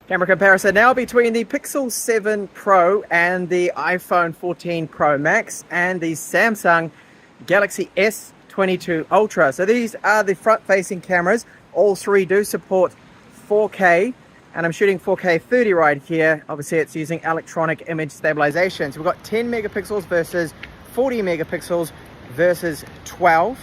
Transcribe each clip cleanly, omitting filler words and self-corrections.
Camera comparison now between the Pixel 7 Pro and the iPhone 14 Pro Max and the Samsung Galaxy S22 Ultra. So these are the front-facing cameras. All three do support 4K, and I'm shooting 4K 30 right here. Obviously it's using electronic image stabilization. So we've got 10 megapixels versus 40 megapixels versus 12.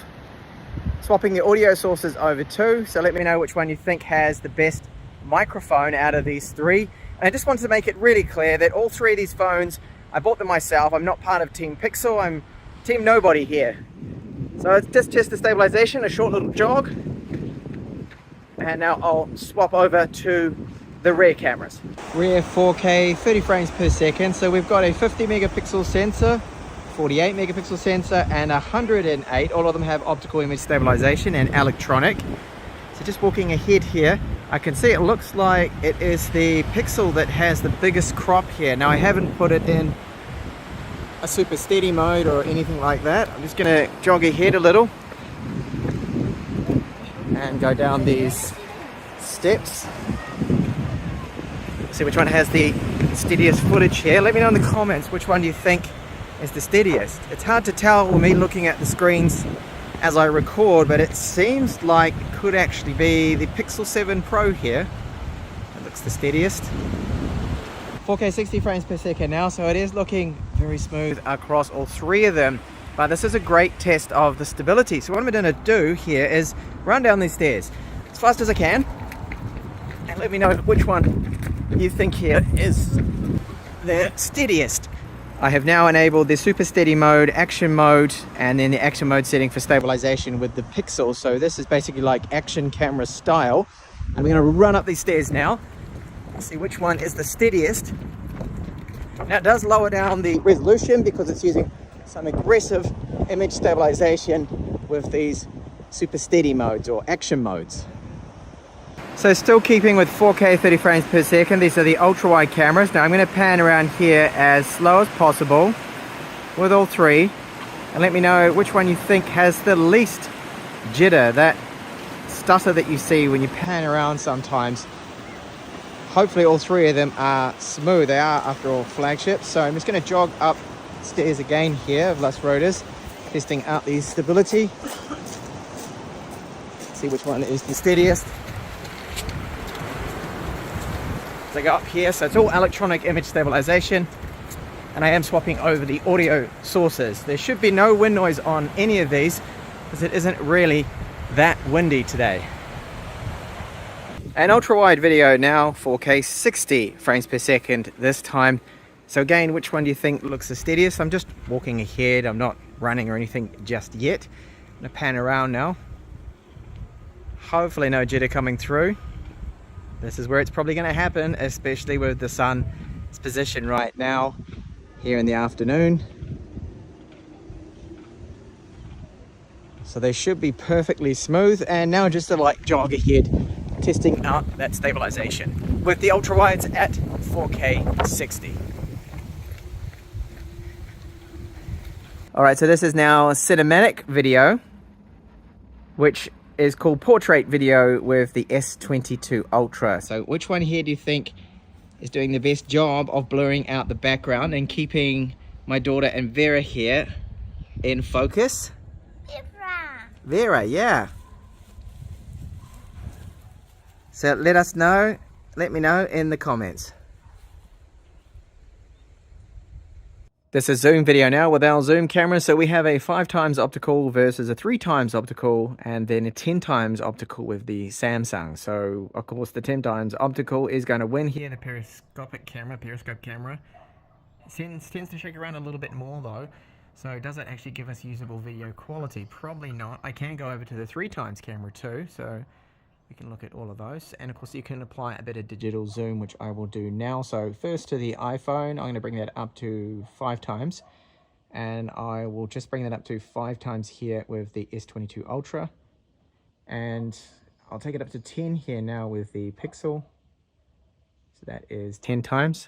Swapping the audio sources over too. So let me know which one you think has the best microphone out of these three. And I just wanted to make it really clear that all three of these phones, I bought them myself. I'm not part of Team Pixel, I'm Team Nobody here. So it's just the stabilization, a short little jog. And now I'll swap over to the rear cameras. Rear 4K 30 frames per second. So we've got a 50 megapixel sensor, 48 megapixel sensor, and 108. All of them have optical image stabilization and electronic. So just walking ahead here, I can see it looks like it is the Pixel that has the biggest crop here. Now I haven't put it in a super steady mode or anything like that. I'm just gonna jog ahead a little and go down these steps. See which one has the steadiest footage here. Let me know in the comments which one do you think is the steadiest. It's hard to tell with me looking at the screens as I record, but it seems like it could actually be the Pixel 7 Pro here. It looks the steadiest. 4K 60 frames per second now, so it is looking very smooth across all three of them. But this is a great test of the stability. So what I'm going to do here is run down these stairs as fast as I can, and let me know which one you think here is the steadiest. I have now enabled the super steady mode, action mode, and then the action mode setting for stabilization with the Pixel. So this is basically like action camera style. And we're going to run up these stairs now. See which one is the steadiest. Now it does lower down the resolution because it's using some aggressive image stabilization with these super steady modes or action modes. So still keeping with 4K 30 frames per second, these are the ultra wide cameras. Now I'm going to pan around here as slow as possible with all three, and let me know which one you think has the least jitter, that stutter that you see when you pan around sometimes. Hopefully all three of them are smooth. They are, after all, flagships. So I'm just going to jog up stairs again here of Las Rodas, testing out the stability. See which one is the steadiest. As I go up here, so it's all electronic image stabilization, and I am swapping over the audio sources. There should be no wind noise on any of these because it isn't really that windy today. An ultra wide video now, 4K 60 frames per second this time. So again, which one do you think looks the steadiest? I'm just walking ahead, I'm not running or anything just yet. I'm gonna pan around now. Hopefully no jitter coming through. This is where it's probably going to happen, especially with the sun's position right now here in the afternoon. So they should be perfectly smooth. And now just to like jog ahead, testing out that stabilization with the ultra wides at 4K 60. All right, so this is now a cinematic video, which is called portrait video with the S22 Ultra. So which one here do you think is doing the best job of blurring out the background and keeping my daughter and Vera here in focus? Vera, yeah. So let us know, let me know in the comments. This is zoom video now with our zoom camera. So we have a 5x optical versus a 3x optical, and then a 10x optical with the Samsung. So of course the 10x optical is going to win here. The periscope camera tends to shake around a little bit more though. So does it actually give us usable video quality? Probably not. I can go over to the 3x camera too, so we can look at all of those. And of course you can apply a bit of digital zoom, which I will do now. So first to the iPhone, I'm going to bring that up to 5x, and I will just bring that up to 5x here with the S22 Ultra, and I'll take it up to 10 here now with the Pixel. So that is 10x,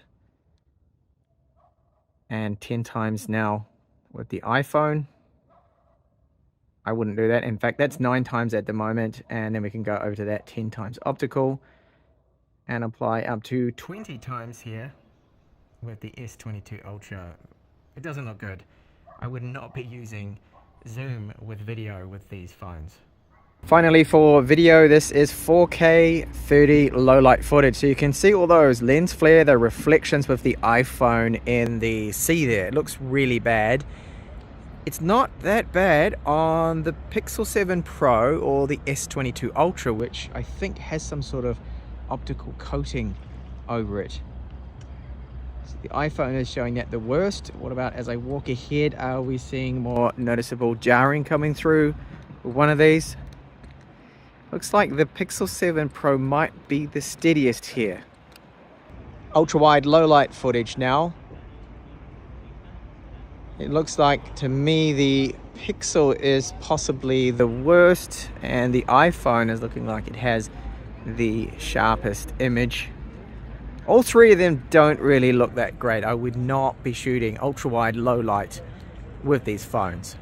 and 10x now with the iPhone. I wouldn't do that. In fact, that's 9x at the moment, and then we can go over to that 10x optical. and apply up to 20 times here with the S22 Ultra. It doesn't look good. I would not be using zoom with video with these phones. Finally, for video, this is 4K 30 low light footage. So you can see all those lens flare, the reflections with the iPhone in the sea there. It looks really bad. It's not that bad on the Pixel 7 Pro or the S22 Ultra, which I think has some sort of optical coating over it. So the iPhone is showing that the worst. What about as I walk ahead? Are we seeing more noticeable jarring coming through with one of these? Looks like the Pixel 7 Pro might be the steadiest here. Ultra wide low light footage now. It looks like to me the Pixel is possibly the worst, and the iPhone is looking like it has the sharpest image. All three of them don't really look that great. I would not be shooting ultra wide low light with these phones.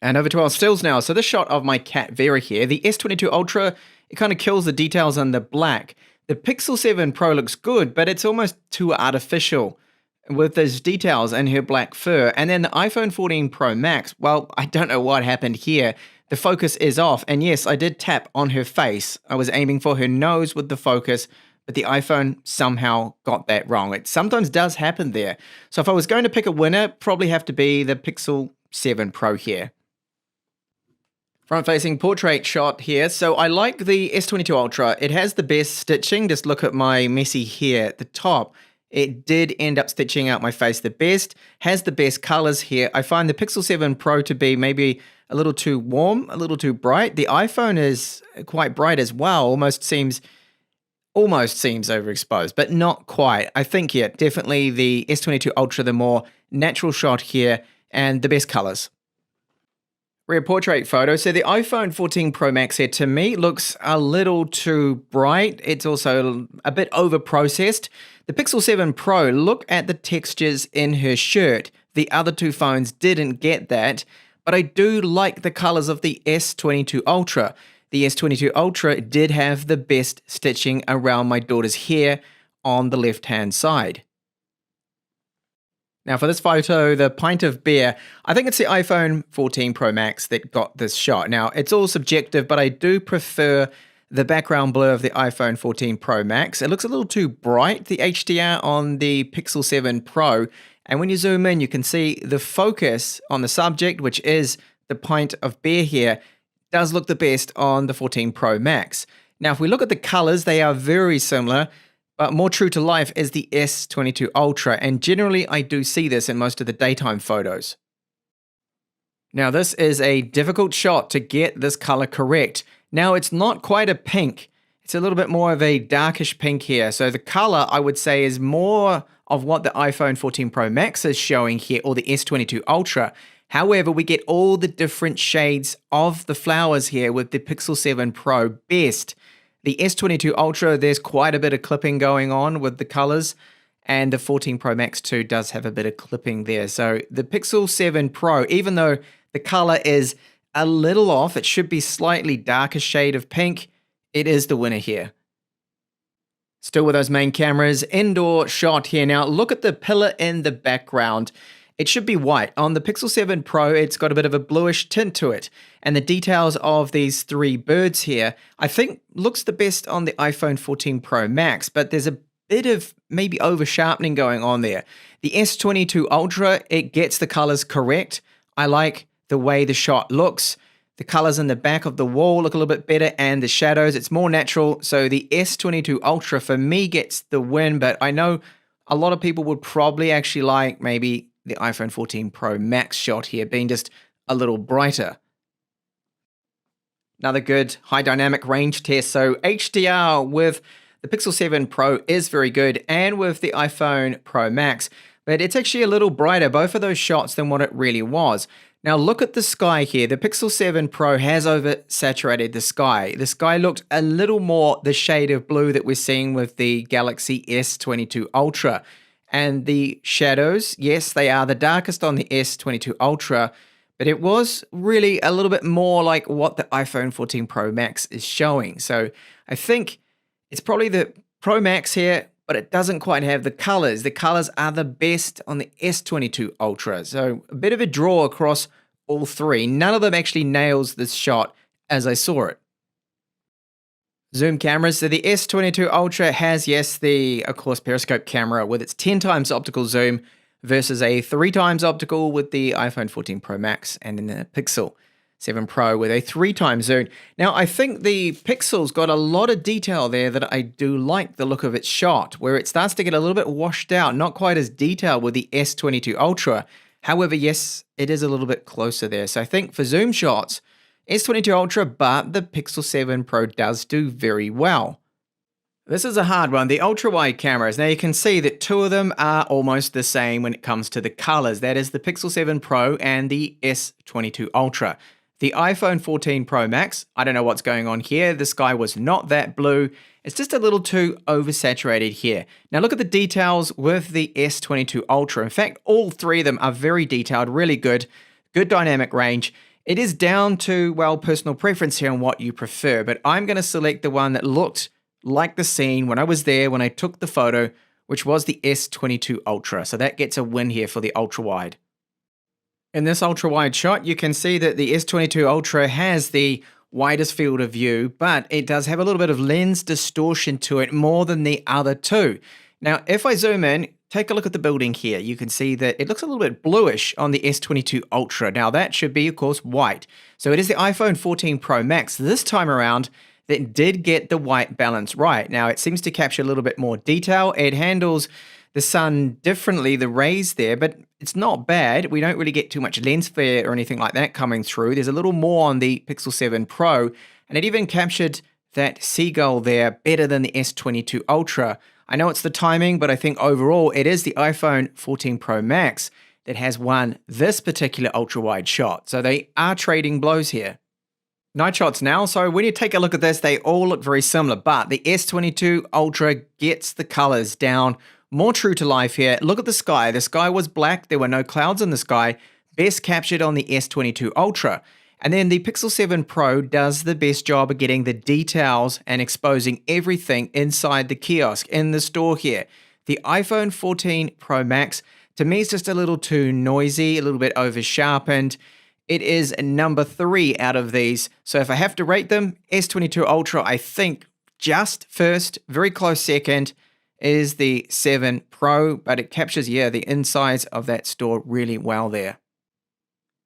And over to our stills now. So this shot of my cat Vera here, the S22 Ultra, it kind of kills the details on the black. The Pixel 7 Pro looks good, but it's almost too artificial with those details in her black fur. And then the iPhone 14 Pro Max, well, I don't know what happened here. The focus is off. And yes, I did tap on her face. I was aiming for her nose with the focus, but the iPhone somehow got that wrong. It sometimes does happen there. So if I was going to pick a winner, probably have to be the Pixel 7 Pro here. Front-facing portrait shot here. So I like the S22 Ultra. It has the best stitching. Just look at my messy hair at the top. It did end up stitching out my face the best. Has the best colors here. I find the Pixel 7 Pro to be maybe a little too warm, a little too bright. The iPhone is quite bright as well. Almost seems overexposed, but not quite. I think, yeah, definitely the S22 Ultra, the more natural shot here and the best colors. Rear portrait photo. So the iPhone 14 Pro Max here to me looks a little too bright. It's also a bit over processed. The Pixel 7 Pro, look at the textures in her shirt. The other two phones didn't get that, but I do like the colors of the S22 Ultra. The S22 Ultra did have the best stitching around my daughter's hair on the left-hand side. Now for this photo, the pint of beer, I think it's the iPhone 14 Pro Max that got this shot. Now it's all subjective, but I do prefer the background blur of the iPhone 14 Pro Max. It looks a little too bright, the HDR on the Pixel 7 Pro. And when you zoom in, you can see the focus on the subject, which is the pint of beer here, does look the best on the 14 Pro Max. Now if we look at the colors, they are very similar. But more true to life is the S22 Ultra, and generally I do see this in most of the daytime photos. Now this is a difficult shot to get this color correct. Now it's not quite a pink, it's a little bit more of a darkish pink here. So the color I would say is more of what the iPhone 14 Pro Max is showing here, or the S22 Ultra. However, we get all the different shades of the flowers here with the Pixel 7 Pro best. The S22 Ultra, there's quite a bit of clipping going on with the colors, and the 14 Pro Max 2 does have a bit of clipping there. So the Pixel 7 Pro, even though the color is a little off, it should be slightly darker shade of pink, it is the winner here. Still with those main cameras, indoor shot here. Now look at the pillar in the background. It should be white. On the Pixel 7 Pro, it's got a bit of a bluish tint to it. And the details of these three birds here, I think looks the best on the iPhone 14 Pro Max, but there's a bit of maybe over sharpening going on there. The S22 Ultra, it gets the colors correct. I like the way the shot looks. The colors in the back of the wall look a little bit better, and the shadows, it's more natural. So the S22 Ultra for me gets the win, but I know a lot of people would probably actually like maybe the iPhone 14 Pro Max shot here being just a little brighter. Another good high dynamic range test. So HDR with the Pixel 7 Pro is very good, and with the iPhone Pro Max, but it's actually a little brighter, both of those shots, than what it really was. Now look at the sky here. The Pixel 7 Pro has oversaturated the sky. The sky looked a little more the shade of blue that we're seeing with the Galaxy S22 Ultra. And the shadows, yes, they are the darkest on the S22 Ultra, but it was really a little bit more like what the iPhone 14 Pro Max is showing. So I think It's probably the Pro Max here, but it doesn't quite have the colors. The colors are the best on the S22 Ultra. So a bit of a draw across all three. None of them actually nails this shot as I saw it. Zoom cameras. So the S22 Ultra has, yes, the, of course, periscope camera with its 10 times optical zoom versus a 3 times optical with the iPhone 14 Pro Max and then the Pixel 7 Pro with a 3 times zoom. Now, I think the Pixel's got a lot of detail there that I do like the look of its shot, where it starts to get a little bit washed out, not quite as detailed with the S22 Ultra. However, yes, it is a little bit closer there. So I think for zoom shots, S22 Ultra, but the Pixel 7 Pro does do very well. This is a hard one, the ultra-wide cameras. Now you can see that two of them are almost the same when it comes to the colors. That is the Pixel 7 Pro and the S22 Ultra. The iPhone 14 Pro Max, I don't know what's going on here. The sky was not that blue. It's just a little too oversaturated here. Now look at the details with the S22 Ultra. In fact, all three of them are very detailed, really good dynamic range. It is down to, well, personal preference here on what you prefer, but I'm going to select the one that looked like the scene when I was there, when I took the photo, which was the S22 Ultra. So that gets a win here for the ultra-wide. In this ultra-wide shot, you can see that the S22 Ultra has the widest field of view, but it does have a little bit of lens distortion to it more than the other two. Now, if I zoom in, take a look at the building here. You can see that it looks a little bit bluish on the S22 Ultra. Now, that should be, of course, white. So it is the iPhone 14 Pro Max this time around that did get the white balance right. Now, it seems to capture a little bit more detail. It handles the sun differently, the rays there, but it's not bad. We don't really get too much lens flare or anything like that coming through. There's a little more on the Pixel 7 Pro, and it even captured that seagull there better than the S22 Ultra. I know it's the timing, but I think overall it is the iPhone 14 Pro Max that has won this particular ultra-wide shot. So they are trading blows here. Night shots now. So when you take a look at this, they all look very similar, but the S22 Ultra gets the colors down more true to life here. Look at the sky. The sky was black. There were no clouds in the sky. Best captured on the S22 Ultra. And then the Pixel 7 Pro does the best job of getting the details and exposing everything inside the kiosk in the store here. The iPhone 14 Pro Max, to me, is just a little too noisy, a little bit over sharpened. It is number 3 out of these. So if I have to rate them, S22 Ultra, I think just first, very close second, is the 7 Pro, but it captures, yeah, the insides of that store really well there.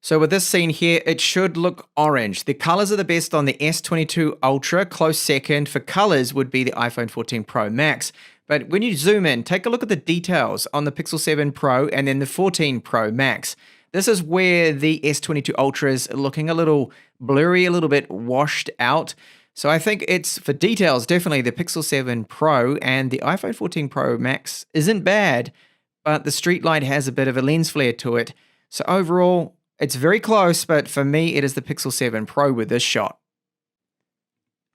So with this scene here, it should look orange. The colors are the best on the S22 Ultra. Close second for colors would be the iPhone 14 Pro Max. But when you zoom in, take a look at the details on the Pixel 7 Pro and then the 14 Pro Max. This is where the S22 Ultra is looking a little blurry, a little bit washed out. So I think it's, for details, definitely the Pixel 7 Pro, and the iPhone 14 Pro Max isn't bad, but the street light has a bit of a lens flare to it. So overall, it's very close, but for me, it is the Pixel 7 Pro with this shot.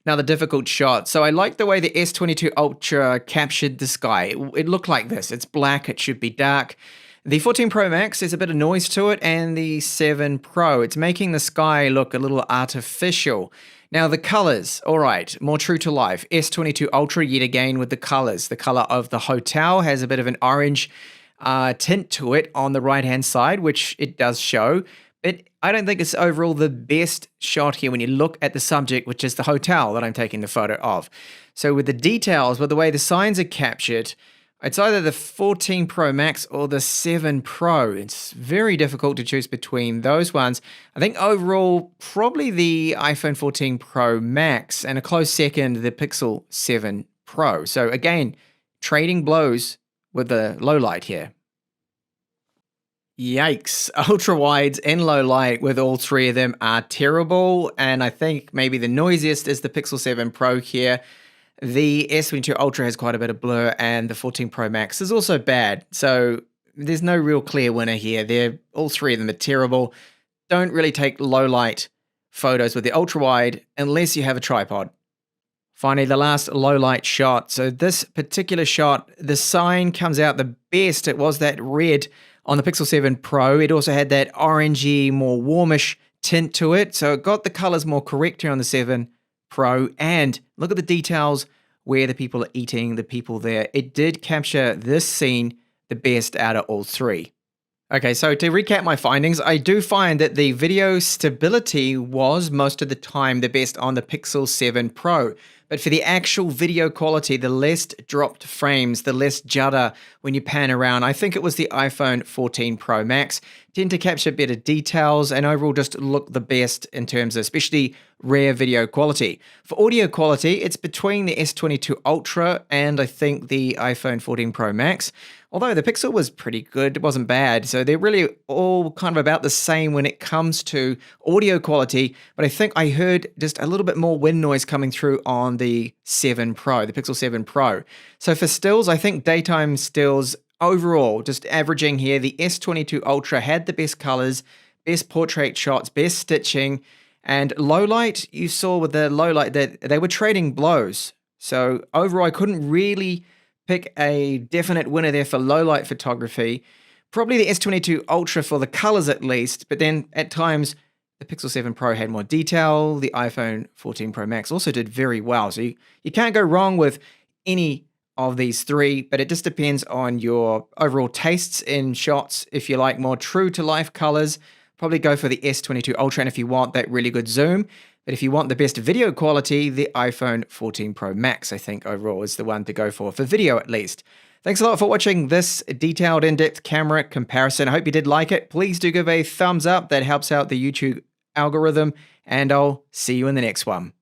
Now the difficult shot. So I like the way the S22 Ultra captured the sky. It looked like this. It's black, it should be dark. The 14 Pro Max, there's a bit of noise to it, and the 7 Pro, it's making the sky look a little artificial. Now the colors, all right, more true to life. S22 Ultra yet again with the colors. The color of the hotel has a bit of an orange tint to it on the right-hand side, which it does show. But I don't think it's overall the best shot here when you look at the subject, which is the hotel that I'm taking the photo of. So with the details, with the way the signs are captured, it's either the 14 Pro Max or the 7 Pro. It's very difficult to choose between those ones. I think overall, probably the iPhone 14 Pro Max, and a close second, the Pixel 7 Pro. So again, trading blows with the low light here. Yikes. Ultra wides and low light with all three of them are terrible. And I think maybe the noisiest is the Pixel 7 Pro here. The S22 Ultra has quite a bit of blur, and the 14 Pro Max is also bad. So there's no real clear winner here. All three of them are terrible. Don't really take low light photos with the ultra wide unless you have a tripod. Finally, the last low light shot. So this particular shot, the sign comes out the best. It was that red on the Pixel 7 Pro. It also had that orangey, more warmish tint to it. So it got the colors more correct here on the 7 Pro, and look at the details where the people are eating, the people there. It did capture this scene the best out of all three. Okay, so to recap my findings, I do find that the video stability was most of the time the best on the Pixel 7 Pro. But for the actual video quality, the less dropped frames, the less judder when you pan around, I think it was the iPhone 14 Pro Max, tend to capture better details and overall just look the best in terms of especially rare video quality. For audio quality, it's between the S22 Ultra and I think the iPhone 14 Pro Max. Although the Pixel was pretty good, it wasn't bad. So they're really all kind of about the same when it comes to audio quality. But I think I heard just a little bit more wind noise coming through on the 7 Pro, the Pixel 7 Pro. So for stills, I think daytime stills overall, just averaging here, the S22 Ultra had the best colors, best portrait shots, best stitching. And low light, you saw with the low light that they were trading blows. So overall, I couldn't really pick a definite winner there for low light photography. Probably the S22 Ultra for the colors at least, but then at times the Pixel 7 Pro had more detail. The iPhone 14 Pro Max also did very well. So you can't go wrong with any of these three, but it just depends on your overall tastes in shots. If you like more true to life colors, probably go for the S22 Ultra, and if you want that really good zoom. But if you want the best video quality, the iPhone 14 Pro Max, I think overall is the one to go for video at least. Thanks a lot for watching this detailed in-depth camera comparison. I hope you did like it. Please do give a thumbs up. That helps out the YouTube algorithm, and I'll see you in the next one.